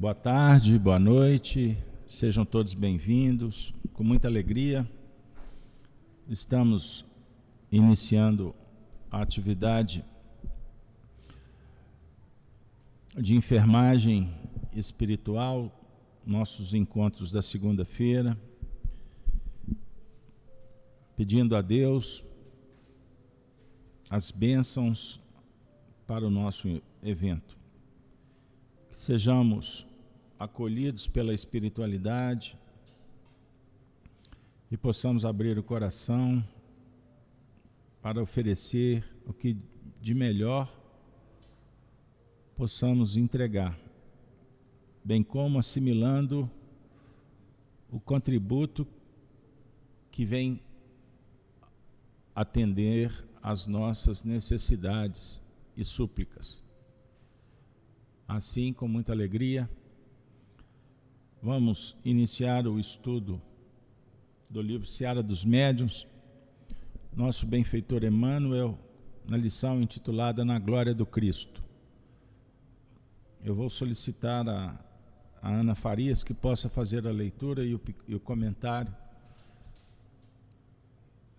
Boa tarde, boa noite, sejam todos bem-vindos. Com muita alegria, estamos iniciando a atividade de enfermagem espiritual, nossos encontros da segunda-feira, pedindo a Deus as bênçãos para o nosso evento. Que sejamos acolhidos pela espiritualidade e possamos abrir o coração para oferecer o que de melhor possamos entregar, bem como assimilando o contributo que vem atender às nossas necessidades e súplicas. Assim, com muita alegria, vamos iniciar o estudo do livro Seara dos Médiuns, nosso benfeitor Emmanuel, na lição intitulada Na Glória do Cristo. Eu vou solicitar a Ana Farias que possa fazer a leitura e o comentário,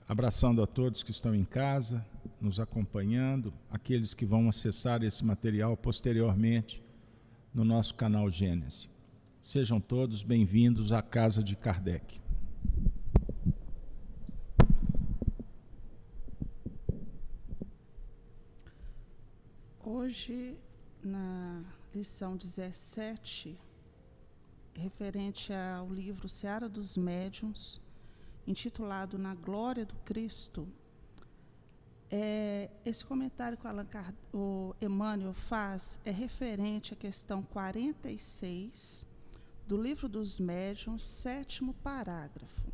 abraçando a todos que estão em casa, nos acompanhando, aqueles que vão acessar esse material posteriormente no nosso canal Gênesis. Sejam todos bem-vindos à Casa de Kardec. Hoje, na lição 17, referente ao livro Seara dos Médiuns, intitulado Na Glória do Cristo, esse comentário que o Emmanuel faz é referente à questão 46 do Livro dos Médiuns, 7º parágrafo.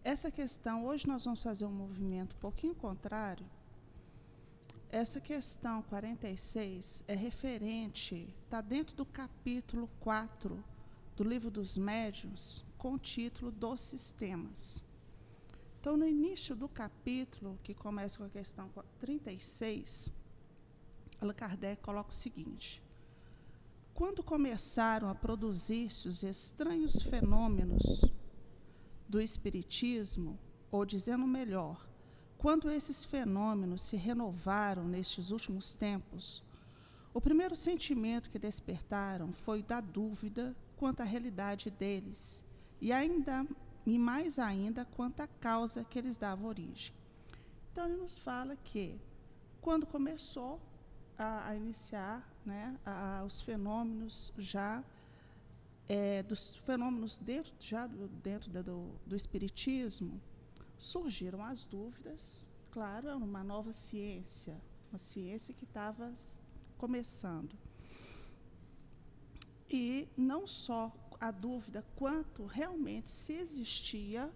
Essa questão, hoje nós vamos fazer um movimento um pouquinho contrário. Essa questão 46 é referente, está dentro do capítulo 4 do Livro dos Médiuns, com o título dos Sistemas. Então, no início do capítulo, que começa com a questão 36, Allan Kardec coloca o seguinte: quando começaram a produzir-se os estranhos fenômenos do espiritismo, ou dizendo melhor, quando esses fenômenos se renovaram nestes últimos tempos, o primeiro sentimento que despertaram foi da dúvida quanto à realidade deles, e mais ainda quanto à causa que eles davam origem. Então, ele nos fala que, quando começou a iniciar, né, os fenômenos dos fenômenos dentro do espiritismo, surgiram as dúvidas. Claro, é uma nova ciência, uma ciência que estava começando. E não só a dúvida quanto realmente se existia,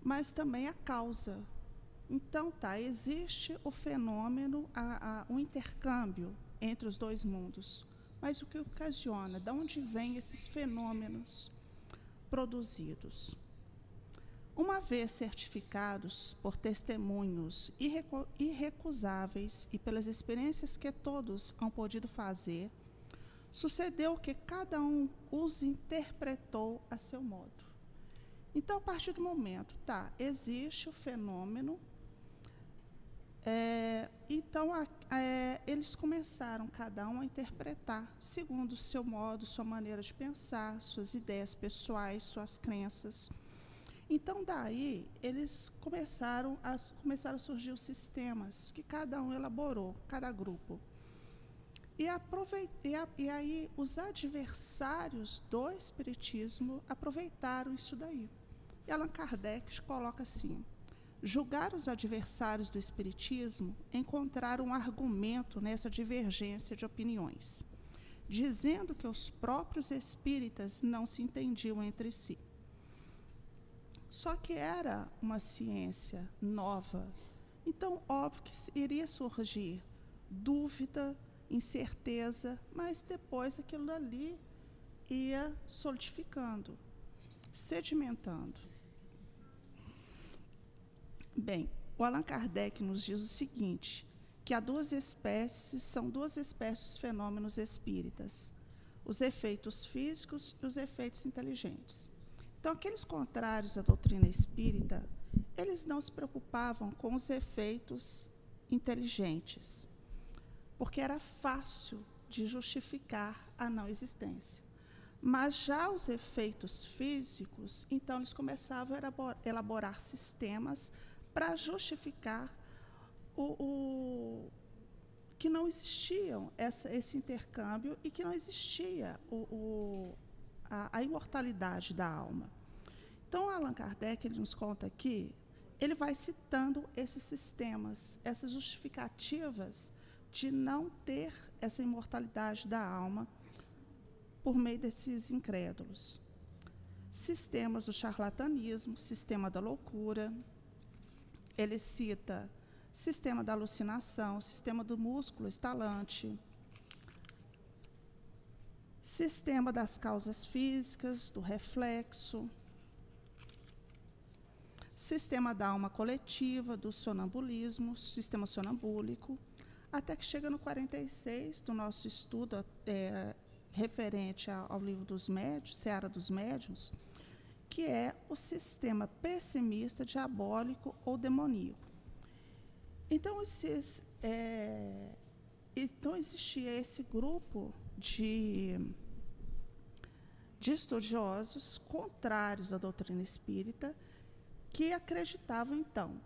mas também a causa. Então, existe o fenômeno, o intercâmbio entre os dois mundos. Mas o que ocasiona? De onde vêm esses fenômenos produzidos? Uma vez certificados por testemunhos irrecusáveis e pelas experiências que todos hão podido fazer, sucedeu que cada um os interpretou a seu modo. Então, a partir do momento, existe o fenômeno, eles começaram cada um a interpretar segundo o seu modo, sua maneira de pensar, suas ideias pessoais, suas crenças. Então, daí, eles começaram a surgir os sistemas que cada um elaborou, cada grupo. E aí, os adversários do espiritismo aproveitaram isso daí. E Allan Kardec coloca assim: julgar os adversários do espiritismo encontraram um argumento nessa divergência de opiniões, dizendo que os próprios espíritas não se entendiam entre si. Só que era uma ciência nova, então óbvio que iria surgir dúvida, incerteza, mas depois aquilo ali ia solidificando, sedimentando. Bem, o Allan Kardec nos diz o seguinte, que há são duas espécies de fenômenos espíritas. os efeitos físicos e os efeitos inteligentes. Então, aqueles contrários à doutrina espírita, eles não se preocupavam com os efeitos inteligentes, porque era fácil de justificar a não existência. Mas já os efeitos físicos, então eles começavam a elaborar sistemas para justificar que não existiam esse intercâmbio e que não existia a imortalidade da alma. Então, Allan Kardec, ele nos conta aqui, ele vai citando esses sistemas, essas justificativas de não ter essa imortalidade da alma por meio desses incrédulos. Sistemas do charlatanismo, sistema da loucura, ele cita sistema da alucinação, sistema do músculo estalante, sistema das causas físicas, do reflexo, sistema da alma coletiva, do sonambulismo, sistema sonambúlico, até que chega no 46 do nosso estudo referente ao livro dos médiuns, Seara dos Médiuns, que é o sistema pessimista, diabólico ou demoníaco. Então, existia esse grupo de estudiosos contrários à doutrina espírita que acreditavam, então,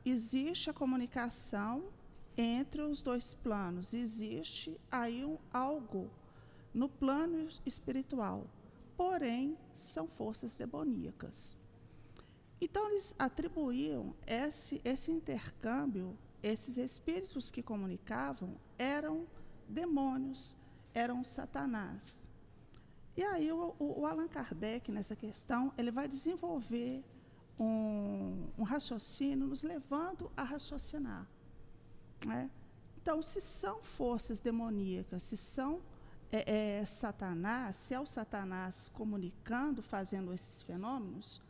existe a comunicação entre os dois planos, existe aí algo no plano espiritual, porém, são forças demoníacas. Então, eles atribuíam esse intercâmbio, esses espíritos que comunicavam, eram demônios, eram Satanás. E aí, o Allan Kardec, nessa questão, ele vai desenvolver um raciocínio, nos levando a raciocinar. Né? Então, se são forças demoníacas, se são Satanás, se é o Satanás comunicando, fazendo esses fenômenos,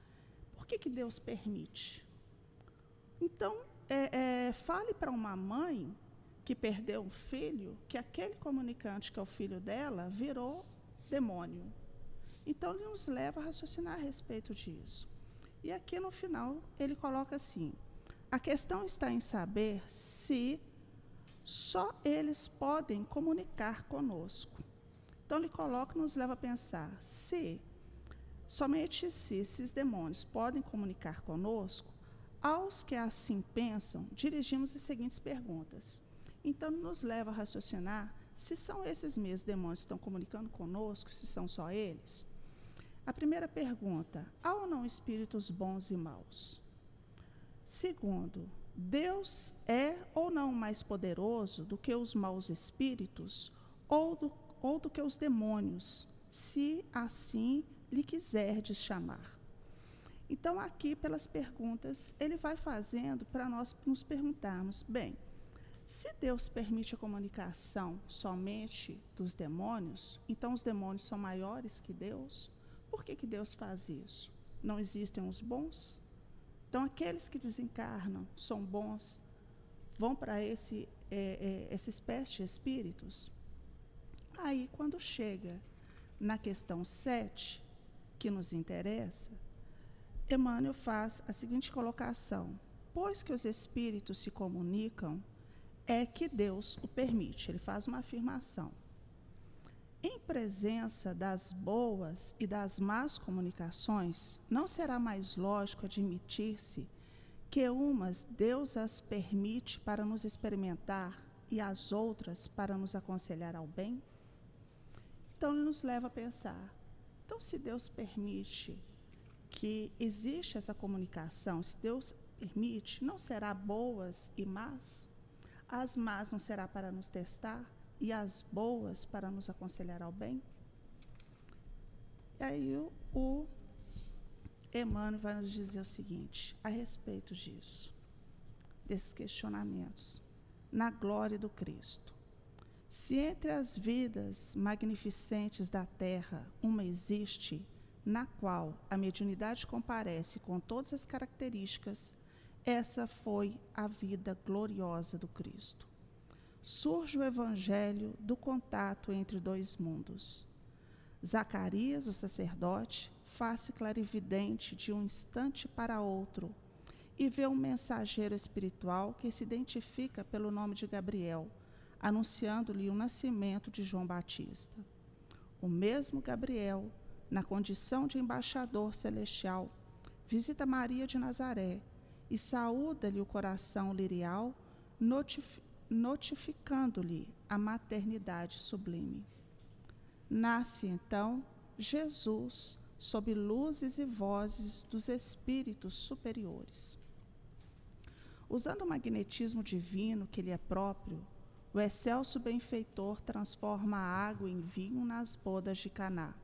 por que Deus permite? Então, fale para uma mãe que perdeu um filho, que aquele comunicante, que é o filho dela, virou demônio. Então, ele nos leva a raciocinar a respeito disso. E aqui, no final, ele coloca assim: a questão está em saber se só eles podem comunicar conosco. Então, ele coloca, nos leva a pensar, somente se esses demônios podem comunicar conosco, aos que assim pensam, dirigimos as seguintes perguntas. Então, nos leva a raciocinar se são esses mesmos demônios que estão comunicando conosco, se são só eles. A primeira pergunta: há ou não espíritos bons e maus? Segundo, Deus é ou não mais poderoso do que os maus espíritos ou do que os demônios, se assim lhe quiserdes chamar? Então, aqui, pelas perguntas, ele vai fazendo para nós nos perguntarmos, bem, se Deus permite a comunicação somente dos demônios, então os demônios são maiores que Deus? Por que Deus faz isso? Não existem os bons? Então, aqueles que desencarnam são bons, vão para essa espécie de espíritos? Aí, quando chega na questão 7, que nos interessa, Emmanuel faz a seguinte colocação: pois que os espíritos se comunicam, é que Deus o permite. Ele faz uma afirmação. Em presença das boas e das más comunicações, não será mais lógico admitir-se que umas Deus as permite para nos experimentar e as outras para nos aconselhar ao bem? Então, ele nos leva a pensar, então, se Deus permite que existe essa comunicação, se Deus permite, não será boas e más? As más não será para nos testar e as boas para nos aconselhar ao bem? E aí o Emmanuel vai nos dizer o seguinte, a respeito disso, desses questionamentos, na glória do Cristo. Se entre as vidas magnificentes da terra uma existe, na qual a mediunidade comparece com todas as características, essa foi a vida gloriosa do Cristo. Surge o evangelho do contato entre dois mundos. Zacarias, o sacerdote, faz-se clarividente de um instante para outro e vê um mensageiro espiritual que se identifica pelo nome de Gabriel, anunciando-lhe o nascimento de João Batista. O mesmo Gabriel, na condição de embaixador celestial, visita Maria de Nazaré e saúda-lhe o coração lirial, notificando-lhe a maternidade sublime. Nasce, então, Jesus, sob luzes e vozes dos espíritos superiores. Usando o magnetismo divino que lhe é próprio, o excelso benfeitor transforma a água em vinho nas bodas de Caná.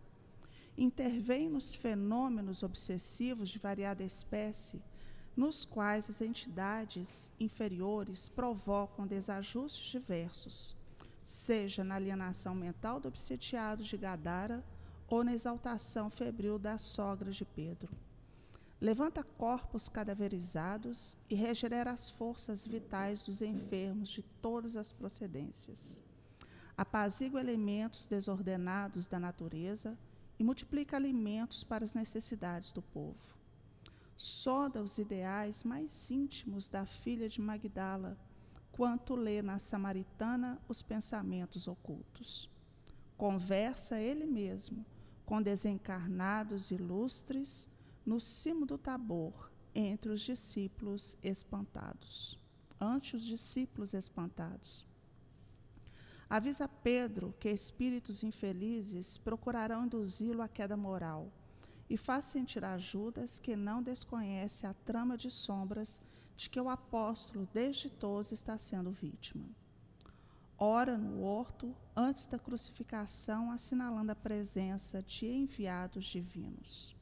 Intervém nos fenômenos obsessivos de variada espécie, nos quais as entidades inferiores provocam desajustes diversos, seja na alienação mental do obsediado de Gadara ou na exaltação febril da sogra de Pedro. Levanta corpos cadaverizados e regenera as forças vitais dos enfermos de todas as procedências. Apazigua elementos desordenados da natureza e multiplica alimentos para as necessidades do povo. Soda os ideais mais íntimos da filha de Magdala, quanto lê na Samaritana os pensamentos ocultos. Conversa ele mesmo com desencarnados ilustres no cimo do Tabor, ante os discípulos espantados. Avisa Pedro que espíritos infelizes procurarão induzi-lo à queda moral e faz sentir a Judas que não desconhece a trama de sombras de que o apóstolo desditoso está sendo vítima. Ora no horto, antes da crucificação, assinalando a presença de enviados divinos.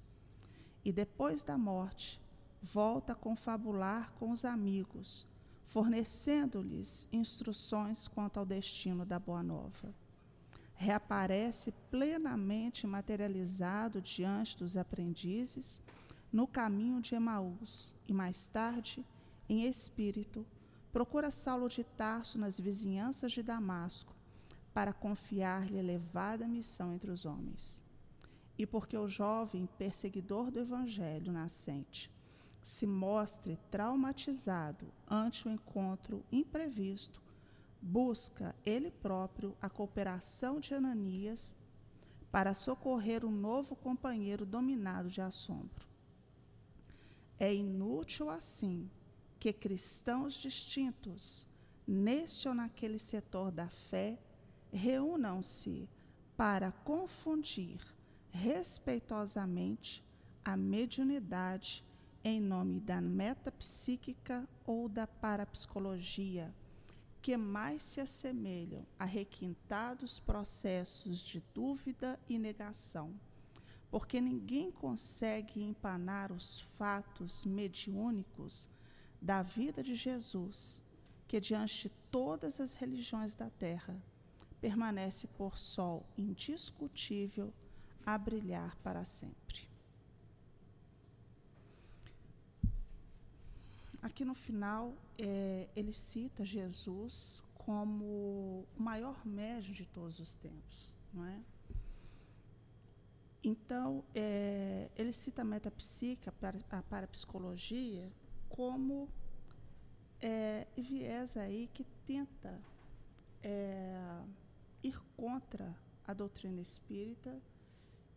E depois da morte, volta a confabular com os amigos, fornecendo-lhes instruções quanto ao destino da Boa Nova. Reaparece plenamente materializado diante dos aprendizes no caminho de Emaús e, mais tarde, em espírito, procura Saulo de Tarso nas vizinhanças de Damasco para confiar-lhe elevada missão entre os homens. E porque o jovem perseguidor do Evangelho nascente se mostre traumatizado ante o encontro imprevisto, busca ele próprio a cooperação de Ananias para socorrer um novo companheiro dominado de assombro. É inútil, assim, que cristãos distintos, neste ou naquele setor da fé, reúnam-se para confundir respeitosamente a mediunidade em nome da metapsíquica ou da parapsicologia, que mais se assemelham a requintados processos de dúvida e negação, porque ninguém consegue empanar os fatos mediúnicos da vida de Jesus, que diante de todas as religiões da terra permanece por sol indiscutível a brilhar para sempre. Aqui no final, ele cita Jesus como o maior médium de todos os tempos, não é? Então, ele cita a metapsíquica, a parapsicologia, como viés aí que tenta ir contra a doutrina espírita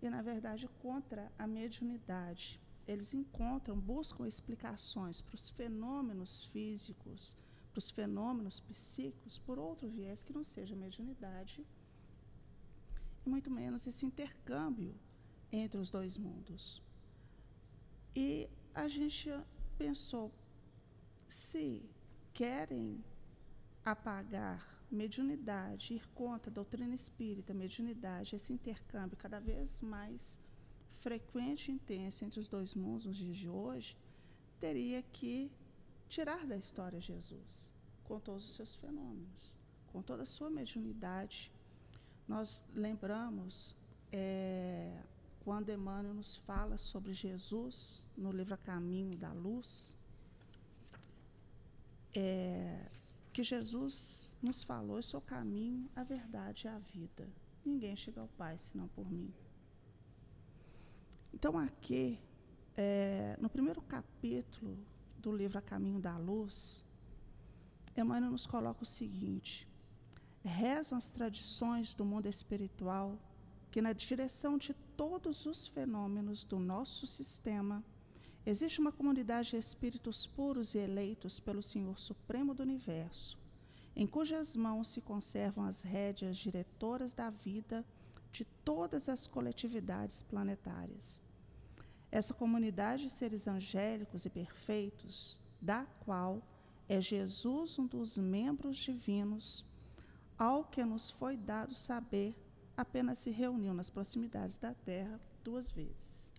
e, na verdade, contra a mediunidade. Eles buscam explicações para os fenômenos físicos, para os fenômenos psíquicos, por outro viés que não seja a mediunidade, e muito menos esse intercâmbio entre os dois mundos. E a gente pensou, se querem apagar mediunidade, ir contra a doutrina espírita, mediunidade, esse intercâmbio cada vez mais frequente e intenso entre os dois mundos nos dias de hoje, teria que tirar da história Jesus, com todos os seus fenômenos, com toda a sua mediunidade. Nós lembramos, quando Emmanuel nos fala sobre Jesus, no livro A Caminho da Luz, que Jesus nos falou: eu sou o caminho, a verdade e a vida. Ninguém chega ao Pai senão por mim. Então, aqui, no primeiro capítulo do livro A Caminho da Luz, Emmanuel nos coloca o seguinte: rezam as tradições do mundo espiritual que, na direção de todos os fenômenos do nosso sistema, existe uma comunidade de espíritos puros e eleitos pelo Senhor Supremo do Universo, em cujas mãos se conservam as rédeas diretoras da vida de todas as coletividades planetárias. Essa comunidade de seres angélicos e perfeitos, da qual é Jesus um dos membros divinos, ao que nos foi dado saber, apenas se reuniu nas proximidades da Terra 2 vezes.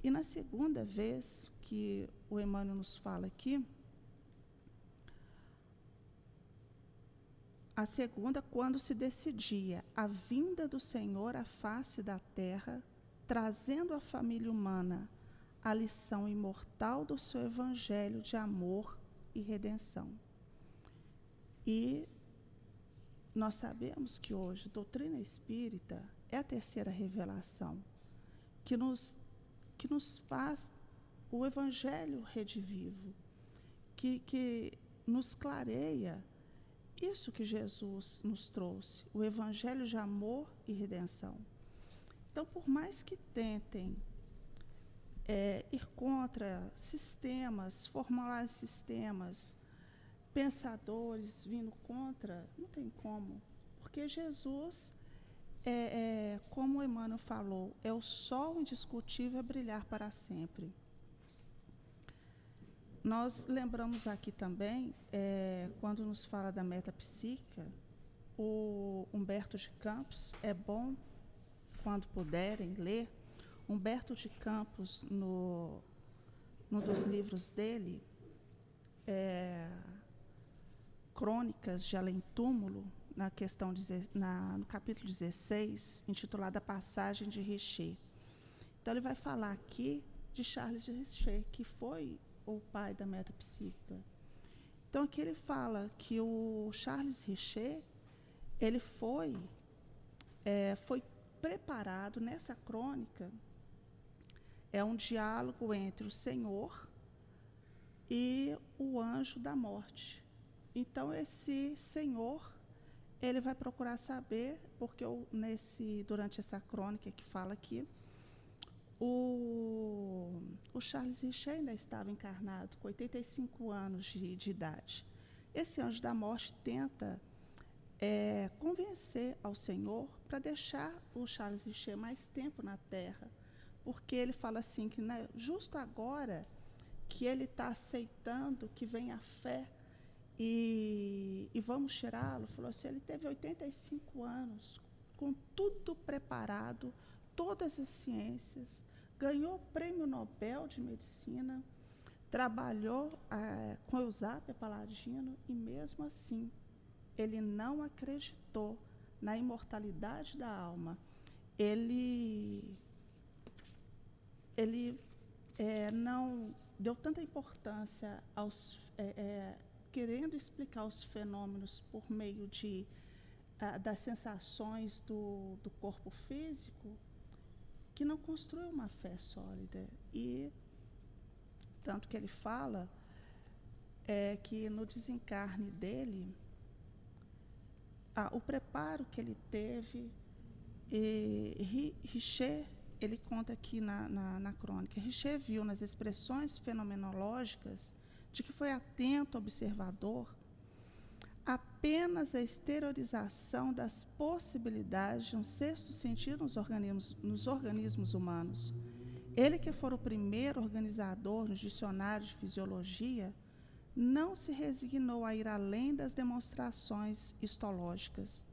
E na segunda vez que o Emmanuel nos fala aqui, a segunda, quando se decidia a vinda do Senhor à face da terra, trazendo à família humana a lição imortal do seu evangelho de amor e redenção. E nós sabemos que hoje a doutrina espírita é a terceira revelação que nos faz o evangelho redivivo, que nos clareia isso que Jesus nos trouxe, o evangelho de amor e redenção. Então, por mais que tentem ir contra sistemas, formular sistemas, pensadores vindo contra, não tem como, porque Jesus, como o Emmanuel falou, é o sol indiscutível a brilhar para sempre. Nós lembramos aqui também, quando nos fala da metapsíquica, o Humberto de Campos, é bom, quando puderem, ler. Humberto de Campos, num dos livros dele, Crônicas de Além-Túmulo, no capítulo 16, intitulado A Passagem de Richer. Então, ele vai falar aqui de Charles de Richer, que foi o pai da metapsíquica. Então, aqui ele fala que o Charles Richer, ele foi preparado nessa crônica, é um diálogo entre o Senhor e o anjo da morte. Então, esse Senhor, ele vai procurar saber, porque durante essa crônica que fala aqui, o Charles Richer ainda estava encarnado, com 85 anos de idade. Esse anjo da morte tenta convencer ao Senhor para deixar o Charles Richer mais tempo na Terra, porque ele fala assim, que justo agora que ele está aceitando que vem a fé e vamos tirá-lo, falou assim, ele teve 85 anos, com tudo preparado, todas as ciências, ganhou o Prêmio Nobel de Medicina, trabalhou com Eusébio Paladino e, mesmo assim, ele não acreditou na imortalidade da alma. Ele não deu tanta importância querendo explicar os fenômenos por meio das sensações do corpo físico, que não construiu uma fé sólida. E tanto que ele fala que no desencarne dele, o preparo que ele teve, Richer, ele conta aqui na crônica, Richer viu nas expressões fenomenológicas de que foi atento observador apenas a exteriorização das possibilidades de um sexto sentido nos organismos humanos. Ele, que for o primeiro organizador nos dicionários de fisiologia, não se resignou a ir além das demonstrações histológicas.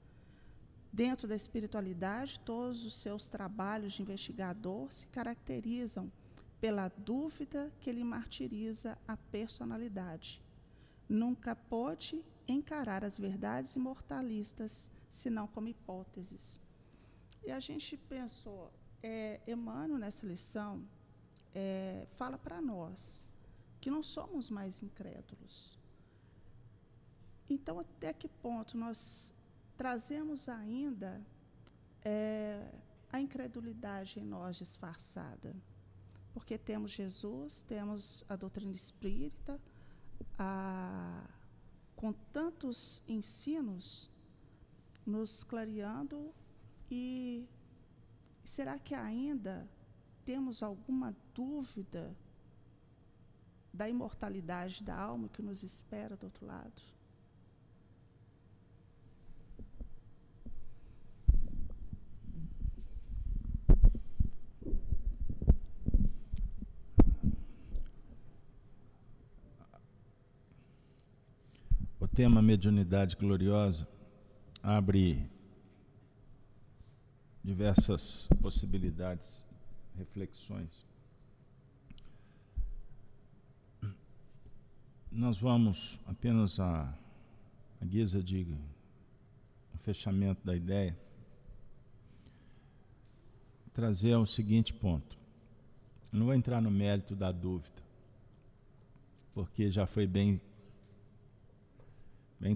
Dentro da espiritualidade, todos os seus trabalhos de investigador se caracterizam pela dúvida que lhe martiriza a personalidade. Nunca pôde encarar as verdades imortalistas, senão como hipóteses. E a gente pensou, Emmanuel, nessa lição, fala para nós que não somos mais incrédulos. Então, até que ponto nós trazemos ainda a incredulidade em nós disfarçada? Porque temos Jesus, temos a doutrina espírita, com tantos ensinos nos clareando, e será que ainda temos alguma dúvida da imortalidade da alma que nos espera do outro lado? O tema mediunidade gloriosa abre diversas possibilidades, reflexões. Nós vamos apenas a guisa de um fechamento da ideia, trazer o seguinte ponto. Eu não vou entrar no mérito da dúvida, porque já foi bem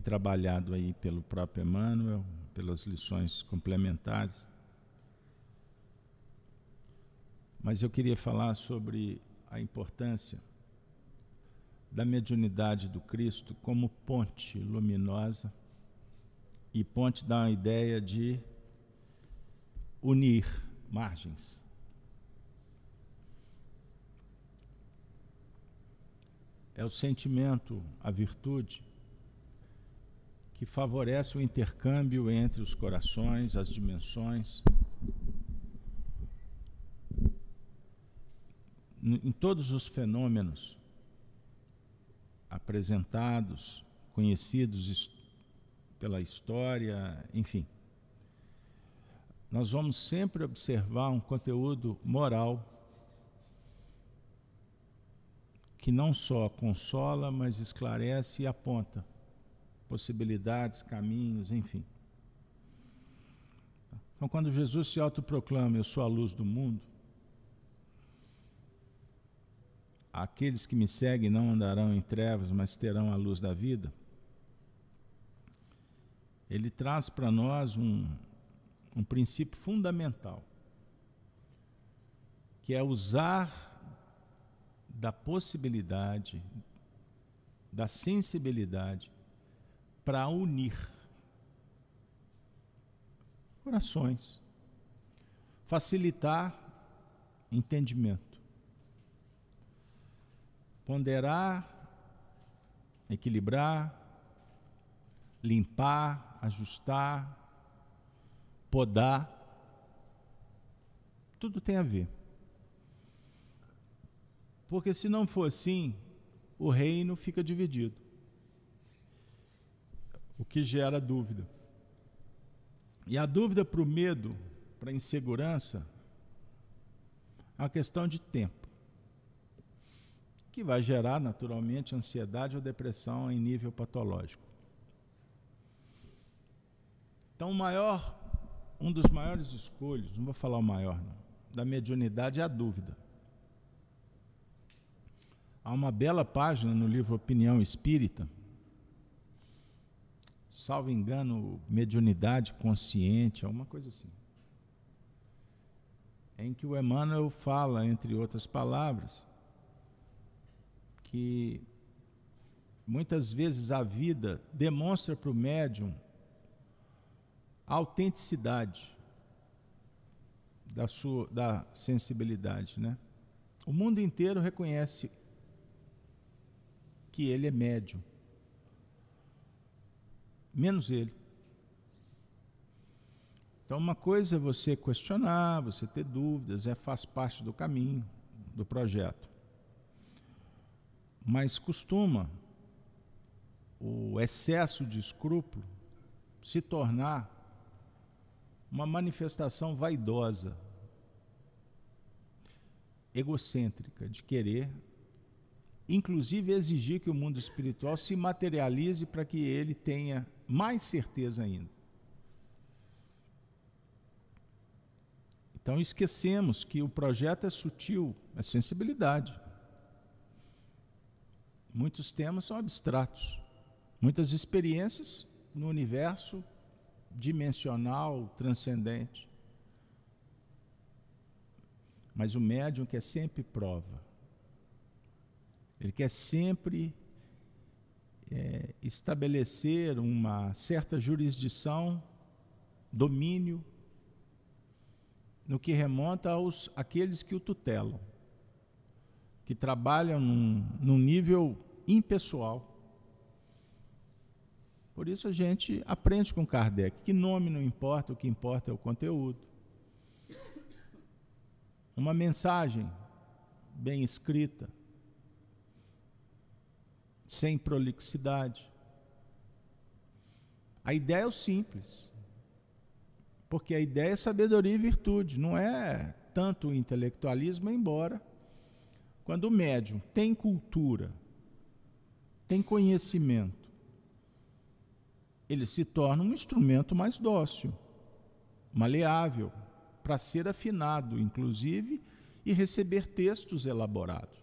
trabalhado aí pelo próprio Emmanuel, pelas lições complementares. Mas eu queria falar sobre a importância da mediunidade do Cristo como ponte luminosa, e ponte dá uma ideia de unir margens. É o sentimento, a virtude, que favorece o intercâmbio entre os corações, as dimensões, em todos os fenômenos apresentados, conhecidos pela história, enfim. Nós vamos sempre observar um conteúdo moral que não só consola, mas esclarece e aponta possibilidades, caminhos, enfim. Então, quando Jesus se autoproclama, eu sou a luz do mundo, aqueles que me seguem não andarão em trevas, mas terão a luz da vida, ele traz para nós um princípio fundamental, que é usar da possibilidade, da sensibilidade, para unir corações, facilitar entendimento, ponderar, equilibrar, limpar, ajustar, podar, tudo tem a ver. Porque se não for assim, o reino fica dividido, o que gera dúvida. E a dúvida para o medo, para a insegurança, é uma questão de tempo, que vai gerar naturalmente ansiedade ou depressão em nível patológico. Então um dos maiores escolhos, não vou falar o maior não, da mediunidade é a dúvida. Há uma bela página no livro Opinião Espírita, salvo engano, mediunidade consciente, alguma coisa assim, em que o Emmanuel fala, entre outras palavras, que muitas vezes a vida demonstra para o médium a autenticidade da sensibilidade, né? O mundo inteiro reconhece que ele é médium, menos ele. Então, uma coisa é você questionar, você ter dúvidas, faz parte do caminho, do projeto. Mas costuma o excesso de escrúpulo se tornar uma manifestação vaidosa, egocêntrica, de querer, inclusive exigir que o mundo espiritual se materialize para que ele tenha mais certeza ainda. Então esquecemos que o projeto é sutil, é sensibilidade. Muitos temas são abstratos, muitas experiências no universo dimensional, transcendente. Mas o médium quer sempre prova. Ele quer sempre estabelecer uma certa jurisdição, domínio, no que remonta àqueles que o tutelam, que trabalham num nível impessoal. Por isso a gente aprende com Kardec que nome não importa, o que importa é o conteúdo. Uma mensagem bem escrita, sem prolixidade. A ideia é o simples, porque a ideia é sabedoria e virtude, não é tanto o intelectualismo, embora quando o médium tem cultura, tem conhecimento, ele se torna um instrumento mais dócil, maleável, para ser afinado, inclusive, e receber textos elaborados.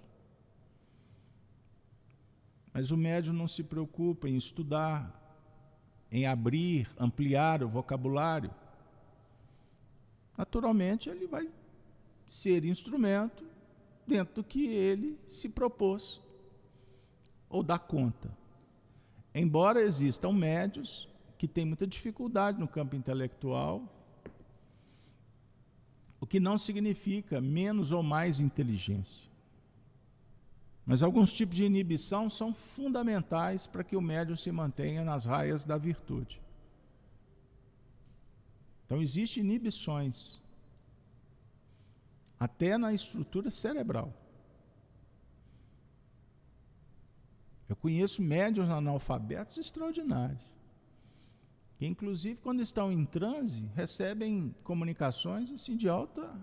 Mas o médium não se preocupa em estudar, em abrir, ampliar o vocabulário. Naturalmente, ele vai ser instrumento dentro do que ele se propôs ou dá conta. Embora existam médiuns que têm muita dificuldade no campo intelectual, o que não significa menos ou mais inteligência. Mas alguns tipos de inibição são fundamentais para que o médium se mantenha nas raias da virtude. Então, existem inibições, até na estrutura cerebral. Eu conheço médiuns analfabetos extraordinários, que inclusive quando estão em transe, recebem comunicações assim, de alta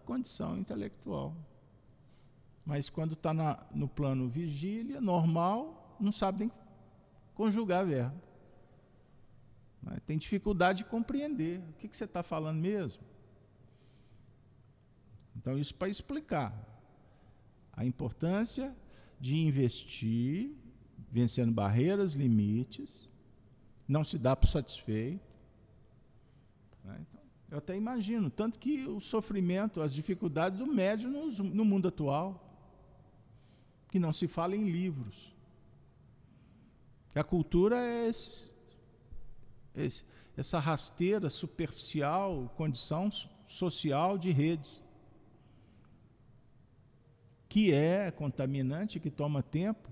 condição intelectual. Mas quando está no plano vigília, normal, não sabe nem conjugar verbo. Tem dificuldade de compreender. O que você está falando mesmo? Então, isso para explicar a importância de investir, vencendo barreiras, limites, não se dá por satisfeito. Então, eu até imagino, tanto que o sofrimento, as dificuldades do médium no mundo atual, que não se fala em livros. A cultura é essa rasteira superficial, condição social de redes, que é contaminante, que toma tempo,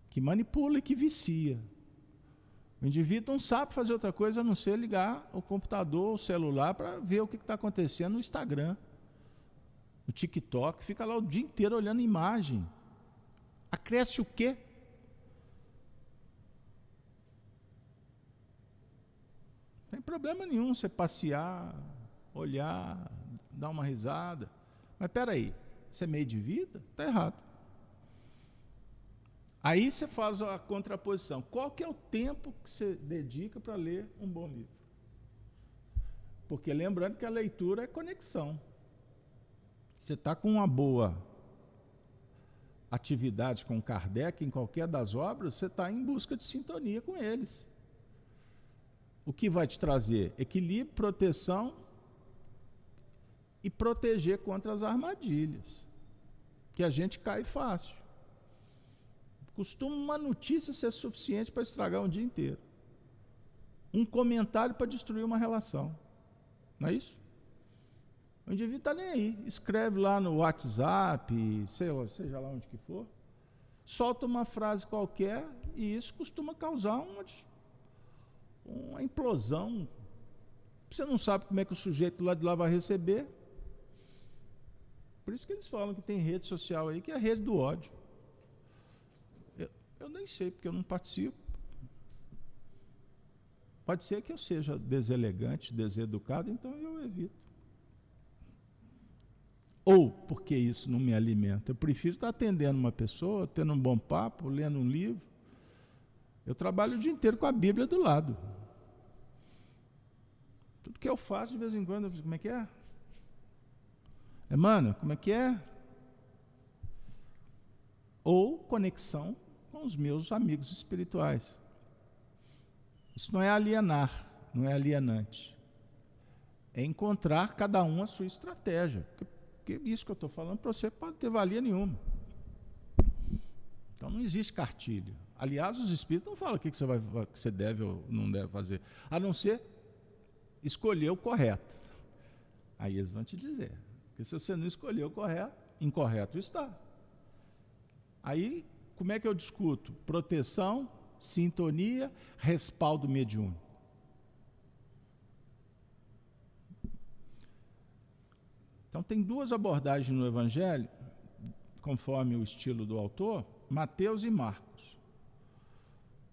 que manipula e que vicia. O indivíduo não sabe fazer outra coisa a não ser ligar o computador, o celular, para ver o que está acontecendo no Instagram, no TikTok, fica lá o dia inteiro olhando imagem. Acresce o quê? Não tem problema nenhum você passear, olhar, dar uma risada. Mas espera aí, isso é meio de vida? Está errado. Aí você faz a contraposição. Qual que é o tempo que você dedica para ler um bom livro? Porque lembrando que a leitura é conexão. Você está com uma boa atividade com Kardec em qualquer das obras, você está em busca de sintonia com eles. O que vai te trazer? Equilíbrio, proteção e proteger contra as armadilhas, que a gente cai fácil. Costuma uma notícia ser suficiente para estragar um dia inteiro. Um comentário para destruir uma relação. Não é isso? O indivíduo está nem aí. Escreve lá no WhatsApp, seja lá onde que for, solta uma frase qualquer e isso costuma causar uma implosão. Você não sabe como é que o sujeito lá de lá vai receber. Por isso que eles falam que tem rede social aí, que é a rede do ódio. Eu nem sei, porque eu não participo. Pode ser que eu seja deselegante, deseducado, então eu evito. Ou porque isso não me alimenta. Eu prefiro estar atendendo uma pessoa, tendo um bom papo, lendo um livro. Eu trabalho o dia inteiro com a Bíblia do lado. Tudo que eu faço, de vez em quando, eu fico, como é que é? Emmanuel, como é que é? Ou conexão com os meus amigos espirituais. Isso não é alienar, não é alienante. É encontrar cada um a sua estratégia. Porque isso que eu estou falando para você pode ter valia nenhuma. Então não existe cartilha. Aliás, os espíritos não falam o que você deve ou não deve fazer, a não ser escolher o correto. Aí eles vão te dizer. Porque se você não escolher o correto, incorreto está. Aí, como é que eu discuto? Proteção, sintonia, respaldo mediúnico. Então tem duas abordagens no Evangelho, conforme o estilo do autor, Mateus e Marcos.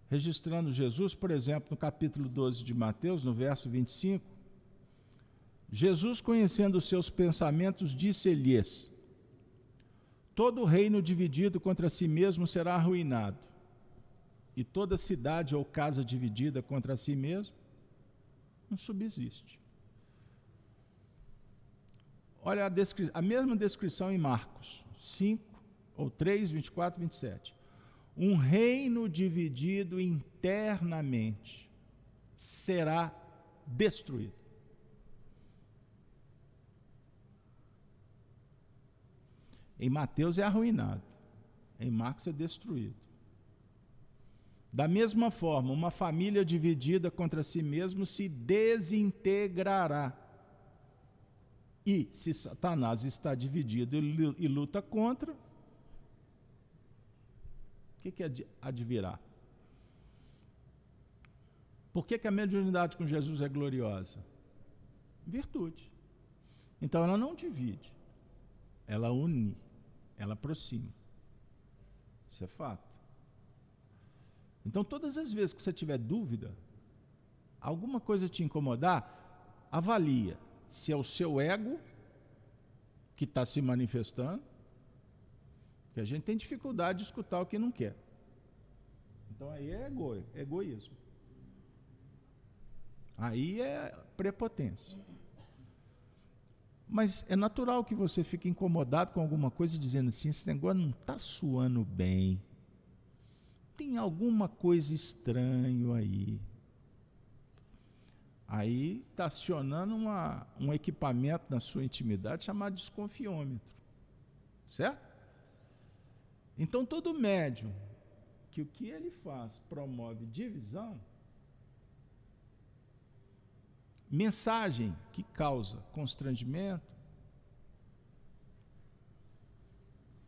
Registrando Jesus, por exemplo, no capítulo 12 de Mateus, no verso 25, Jesus, conhecendo os seus pensamentos, disse-lhes: todo reino dividido contra si mesmo será arruinado, e toda cidade ou casa dividida contra si mesmo não subsiste. Olha a mesma descrição em Marcos 5, ou 3, 24, 27. Um reino dividido internamente será destruído. Em Mateus é arruinado, em Marcos é destruído. Da mesma forma, uma família dividida contra si mesma se desintegrará. E se Satanás está dividido e luta contra, o que advirá? Por que a mediunidade com Jesus é gloriosa? Virtude. Então ela não divide, ela une, ela aproxima. Isso é fato. Então todas as vezes que você tiver dúvida, alguma coisa te incomodar, avalia se é o seu ego que está se manifestando, porque a gente tem dificuldade de escutar o que não quer. Então aí é egoísmo. Aí é prepotência. Mas é natural que você fique incomodado com alguma coisa, dizendo assim: esse negócio não está soando bem, tem alguma coisa estranha aí. Aí está acionando um equipamento na sua intimidade chamado desconfiômetro. Certo? Então todo médium que o que ele faz promove divisão, mensagem que causa constrangimento,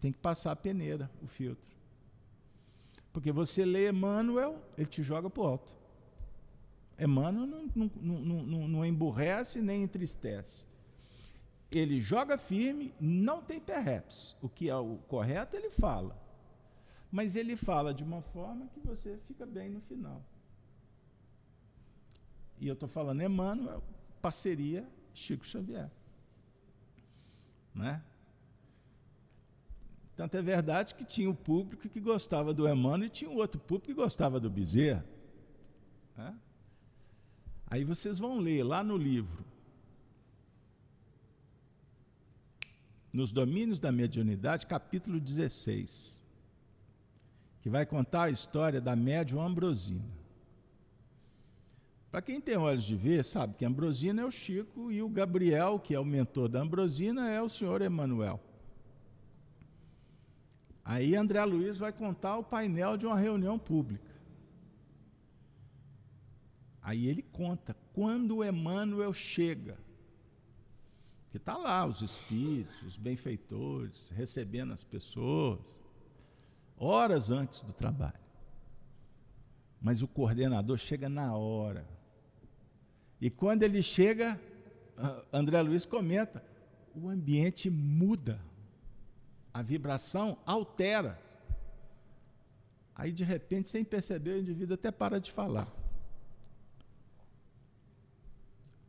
tem que passar a peneira, o filtro. Porque você lê Emmanuel, ele te joga para o alto. Emmanuel não emburrece nem entristece. Ele joga firme, não tem perreps. O que é o correto ele fala. Mas ele fala de uma forma que você fica bem no final. E eu estou falando Emmanuel, parceria Chico Xavier. Né? Tanto é verdade que tinha o público que gostava do Emmanuel e tinha o outro público que gostava do Bezerra. Né? Aí vocês vão ler lá no livro, Nos Domínios da Mediunidade, capítulo 16, que vai contar a história da médium Ambrosina. Para quem tem olhos de ver, sabe que Ambrosina é o Chico e o Gabriel, que é o mentor da Ambrosina, é o senhor Emanuel. Aí André Luiz vai contar o painel de uma reunião pública. Aí ele conta quando o Emmanuel chega, que está lá os espíritos, os benfeitores, recebendo as pessoas, horas antes do trabalho. Mas o coordenador chega na hora. E quando ele chega, André Luiz comenta, o ambiente muda, a vibração altera. Aí de repente, sem perceber, o indivíduo até para de falar.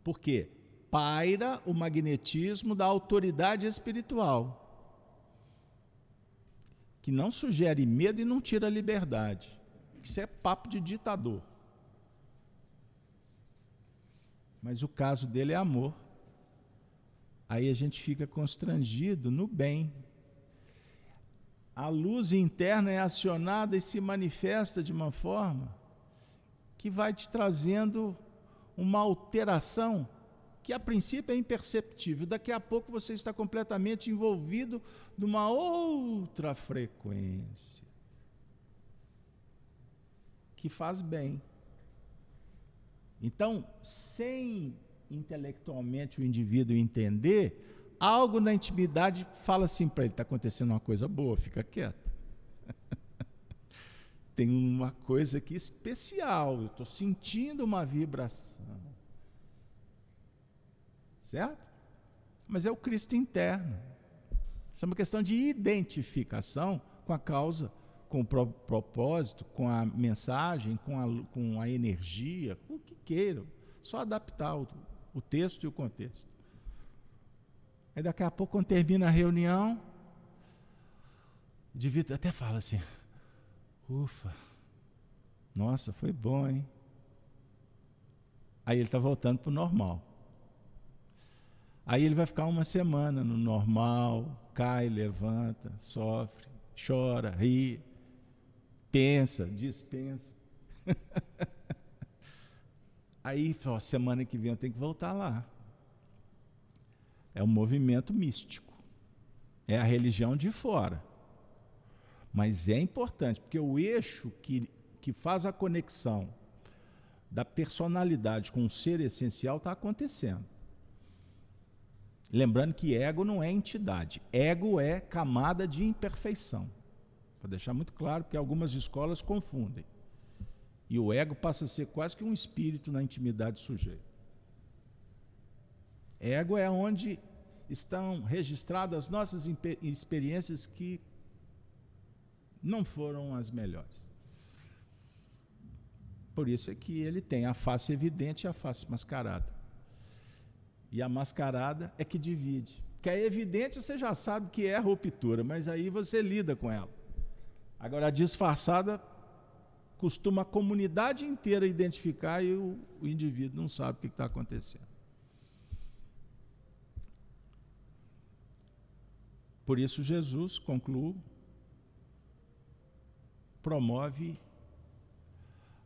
Por quê? Paira o magnetismo da autoridade espiritual, que não sugere medo e não tira liberdade. Isso é papo de ditador. Mas o caso dele é amor. Aí a gente fica constrangido no bem. A luz interna é acionada e se manifesta de uma forma que vai te trazendo uma alteração que a princípio é imperceptível. Daqui a pouco você está completamente envolvido numa outra frequência que faz bem. Então, sem intelectualmente o indivíduo entender, algo na intimidade fala assim para ele: está acontecendo uma coisa boa, fica quieto. Tem uma coisa aqui especial, eu estou sentindo uma vibração. Certo? Mas é o Cristo interno. Isso é uma questão de identificação com a causa, com o propósito, com a mensagem, com a energia, com o que queiram. Só adaptar o texto e o contexto. Aí daqui a pouco, quando termina a reunião, o indivíduo até fala assim: ufa, nossa, foi bom, hein? Aí ele está voltando para o normal. Aí ele vai ficar uma semana no normal, cai, levanta, sofre, chora, ri, pensa, dispensa. Aí, semana que vem eu tenho que voltar lá. É um movimento místico. É a religião de fora. Mas é importante, porque o eixo que faz a conexão da personalidade com o ser essencial está acontecendo. Lembrando que ego não é entidade. Ego é camada de imperfeição. Para deixar muito claro, porque algumas escolas confundem. E o ego passa a ser quase que um espírito na intimidade do sujeito. Ego é onde estão registradas as nossas experiências que não foram as melhores. Por isso é que ele tem a face evidente e a face mascarada. E a mascarada é que divide. Porque é evidente, você já sabe que é a ruptura, mas aí você lida com ela. Agora, a disfarçada costuma a comunidade inteira identificar e o indivíduo não sabe o que está acontecendo. Por isso, Jesus, concluo, promove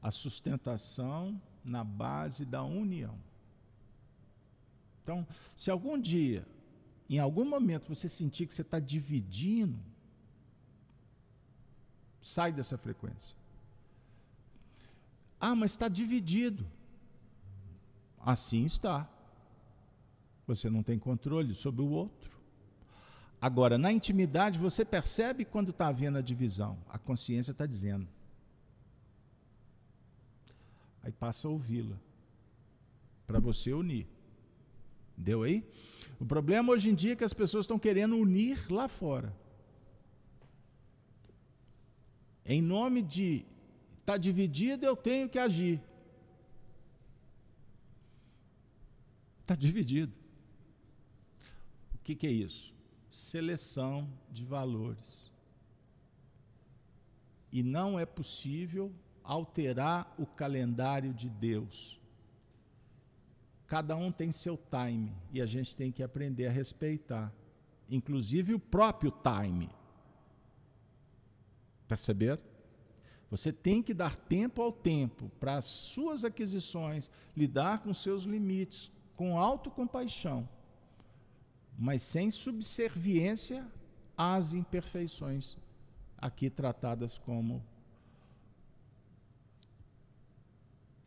a sustentação na base da união. Então, se algum dia, em algum momento, você sentir que você está dividindo, sai dessa frequência. Ah, mas está dividido. Assim está. Você não tem controle sobre o outro. Agora, na intimidade, você percebe quando está havendo a divisão. A consciência está dizendo. Aí passa a ouvi-la. Para você unir. Deu aí? O problema hoje em dia é que as pessoas estão querendo unir lá fora. Em nome de está dividido, eu tenho que agir. Está dividido. O que é isso? Seleção de valores. E não é possível alterar o calendário de Deus. Cada um tem seu time e a gente tem que aprender a respeitar, inclusive o próprio time. Perceberam? Você tem que dar tempo ao tempo para as suas aquisições, lidar com seus limites, com autocompaixão, mas sem subserviência às imperfeições, aqui tratadas como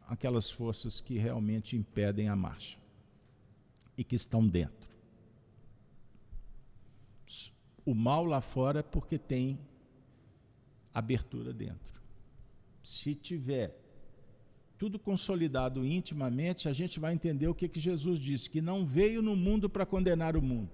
aquelas forças que realmente impedem a marcha e que estão dentro. O mal lá fora é porque tem abertura dentro. Se tiver tudo consolidado intimamente, a gente vai entender o que Jesus disse, que não veio no mundo para condenar o mundo,